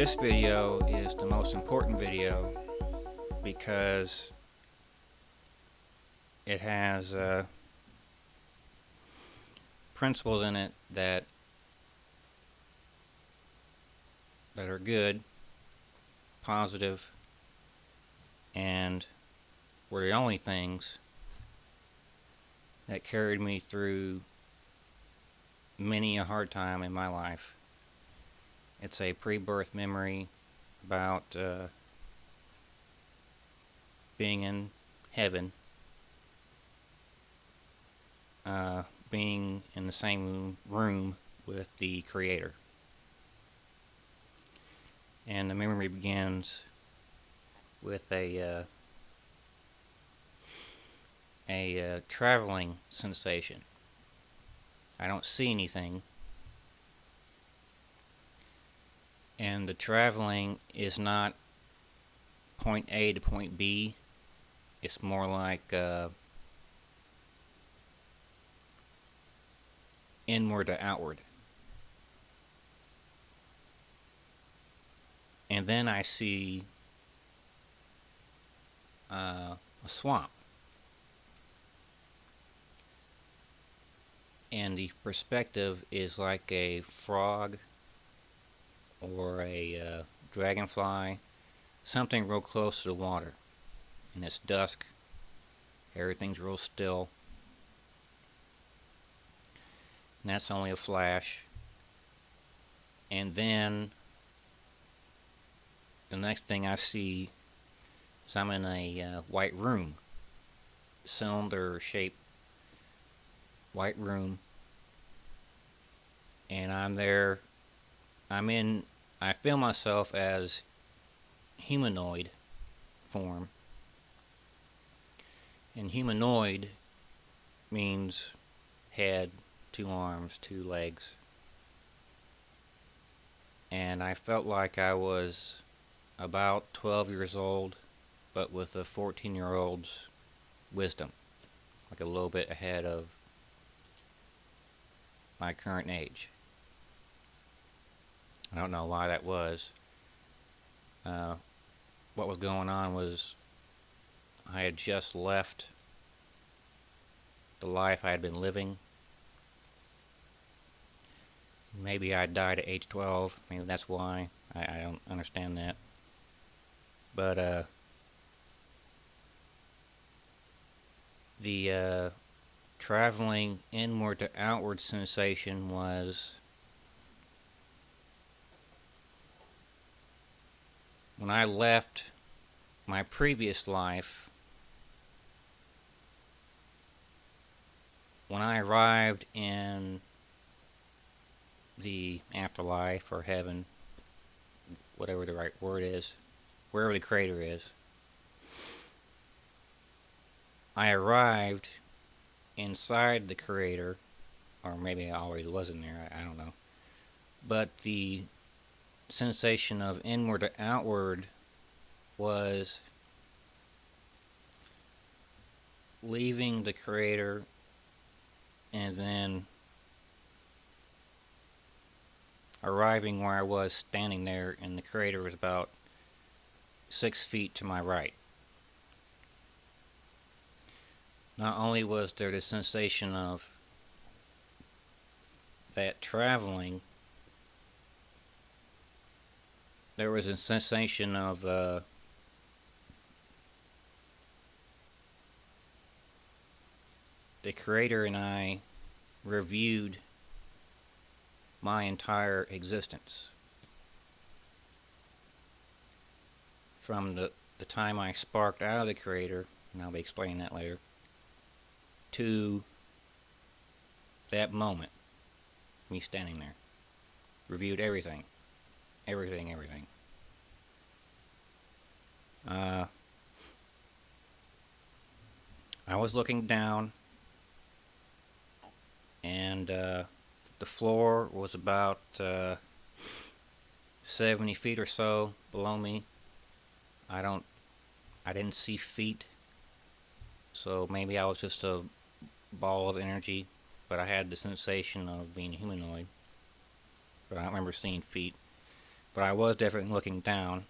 This video is the most important video because it has principles in it that are good, positive, and were the only things that carried me through many a hard time in my life. It's a pre-birth memory about being in heaven, being in the same room with the Creator. And the memory begins with a traveling sensation. I don't see anything, and the traveling is not point A to point B. It's more like inward to outward. And then I see a swamp. And the perspective is like a frog or a dragonfly, something real close to the water. And it's dusk, everything's real still. And that's only a flash. And then the next thing I see is I'm in a white room, cylinder-shaped white room, and I'm there. I feel myself as humanoid form, and humanoid means head, 2 arms, 2 legs, and I felt like I was about 12 years old, but with a 14-year-old's wisdom, like a little bit ahead of my current age. I don't know why that was. What was going on was I had just left the life I had been living. Maybe I died at age 12. Maybe that's why. I don't understand that. But the traveling inward to outward sensation was when I left my previous life. When I arrived in the afterlife or heaven, whatever the right word is, wherever the Creator is, I arrived inside the Creator, or maybe I always was in there, I don't know. But the sensation of inward to outward was leaving the Creator and then arriving where I was standing there, and the Creator was about 6 feet to my right. Not only was there the sensation of that traveling, there was a sensation of the Creator and I reviewed my entire existence. From the time I sparked out of the Creator, and I'll be explaining that later, to that moment, me standing there. Reviewed everything. Everything. I was looking down, and the floor was about 70 feet or so below me. I didn't see feet, so maybe I was just a ball of energy, but I had the sensation of being humanoid, but I don't remember seeing feet. but I was definitely looking down.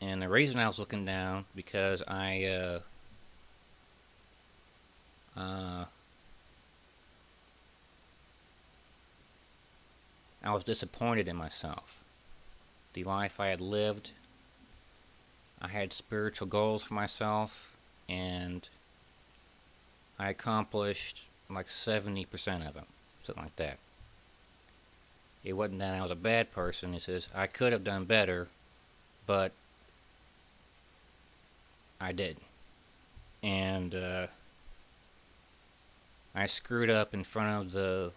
And the reason I was looking down because uh, I was disappointed in myself. The life I had lived, I had spiritual goals for myself, and I accomplished like 70% of them, something like that. It wasn't that I was a bad person. It says I could have done better, but I didn't. And I screwed up in front of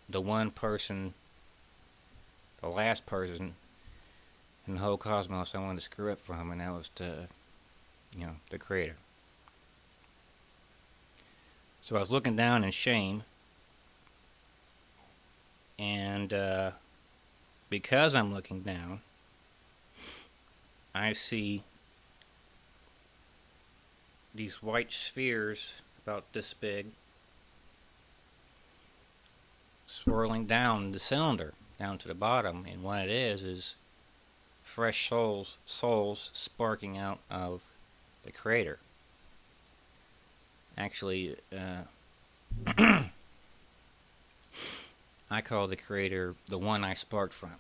the one person, the last person in the whole cosmos I wanted to screw up from, and that was the Creator. So I was looking down in shame, and because I'm looking down, I see these white spheres about this big swirling down the cylinder down to the bottom, and what it is fresh souls sparking out of the Creator. Actually, I call the Creator the one I sparked from,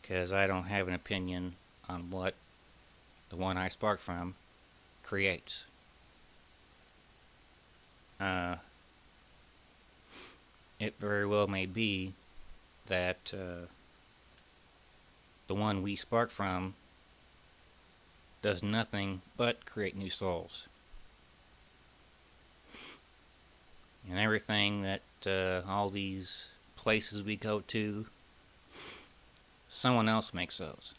because I don't have an opinion on what the one I sparked from creates. It very well may be that the one we sparked from does nothing but create new souls. And everything that all these places we go to, someone else makes those.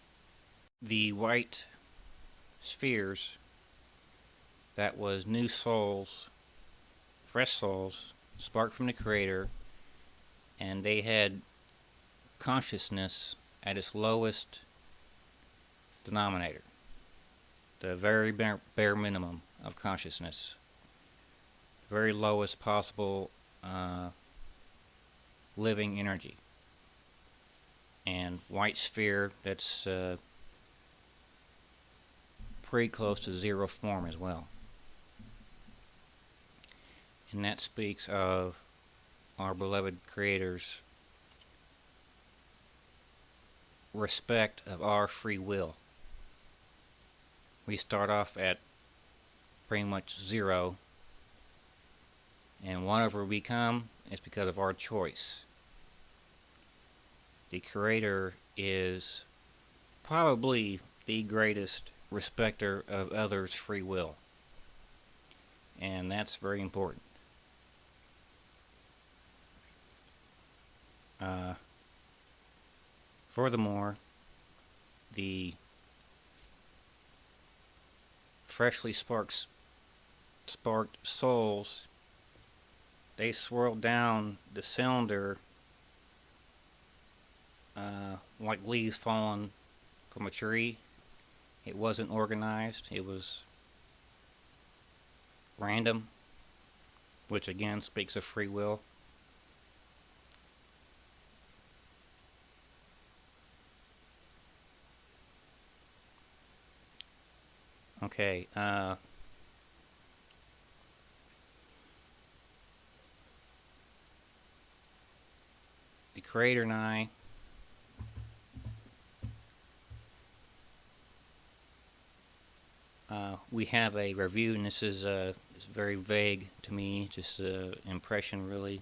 The white spheres, that was new souls, fresh souls, sparked from the Creator, and they had consciousness at its lowest denominator, the very bare minimum of consciousness, very lowest possible living energy. And white sphere, that's pretty close to zero form as well. And that speaks of our beloved Creator's respect of our free will. We start off at pretty much zero, and whatever we become is because of our choice. The Creator is probably the greatest respecter of others' free will, and that's very important. Furthermore, the freshly sparked souls, they swirl down the cylinder like leaves falling from a tree. It wasn't organized. It was random, which again speaks of free will. Okay, the Creator and I we have a review, and this is very vague to me, just an impression really.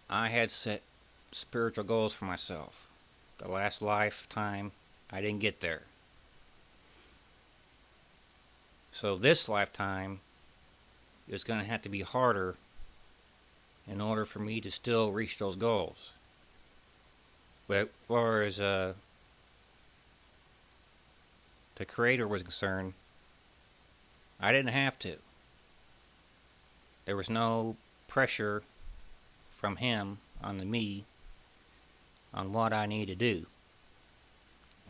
I had set spiritual goals for myself. The last lifetime, I didn't get there. So this lifetime is going to have to be harder in order for me to still reach those goals. But as far as the Creator was concerned, I didn't have to. There was no pressure from Him on me on what I need to do.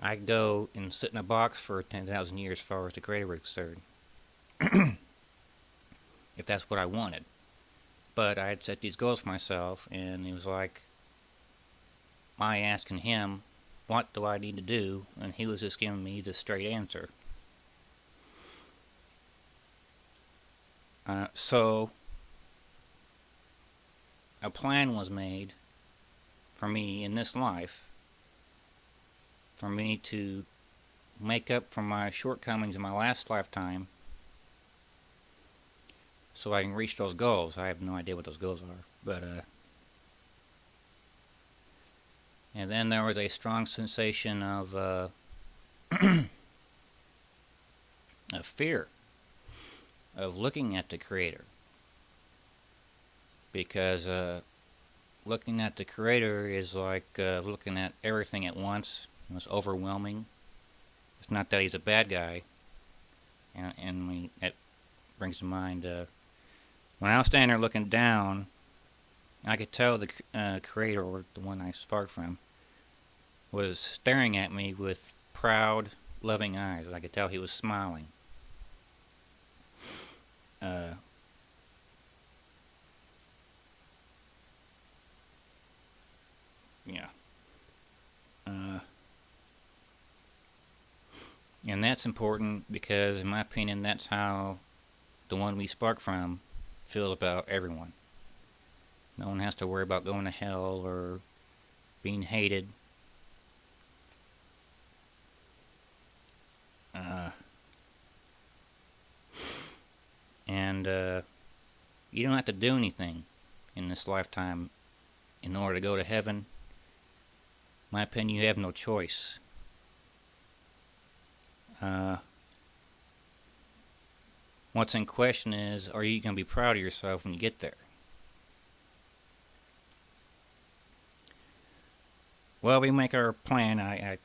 I could go and sit in a box for 10,000 years as far as the Creator was concerned, if that's what I wanted. But I had set these goals for myself, and it was like, by asking him, what do I need to do? And he was just giving me the straight answer. So a plan was made for me in this life for me to make up for my shortcomings in my last lifetime so I can reach those goals. I have no idea what those goals are, but and then there was a strong sensation of a fear of looking at the Creator, because looking at the Creator is like looking at everything at once. It's overwhelming. It's not that he's a bad guy, and it brings to mind when I was standing there looking down, I could tell the Creator, or the one I sparked from, was staring at me with proud, loving eyes. I could tell he was smiling. Yeah. And that's important because, in my opinion, that's how the one we spark from feels about everyone. No one has to worry about going to hell or being hated. And you don't have to do anything in this lifetime in order to go to heaven. In my opinion, you have no choice. What's in question is, are you going to be proud of yourself when you get there? Well, we make our plan. I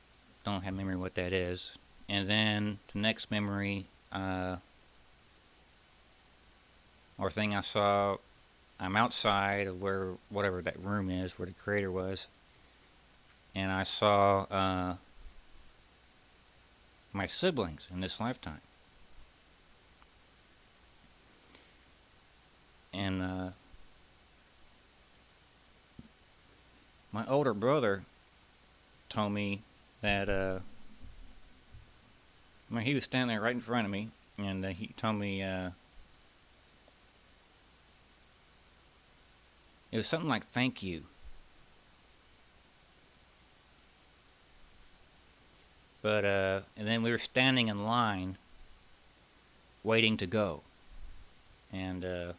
don't have memory what that is. And then the next memory, or thing I saw, I'm outside of where, whatever that room is, where the Creator was. And I saw my siblings in this lifetime. And my older brother told me that he was standing there right in front of me, and he told me it was something like "thank you." But and then we were standing in line, waiting to go, and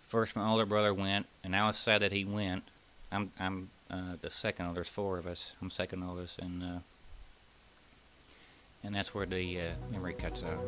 first my older brother went, and I was sad that he went. I'm the second oldest. There's four of us. I'm second oldest, and that's where the memory cuts out.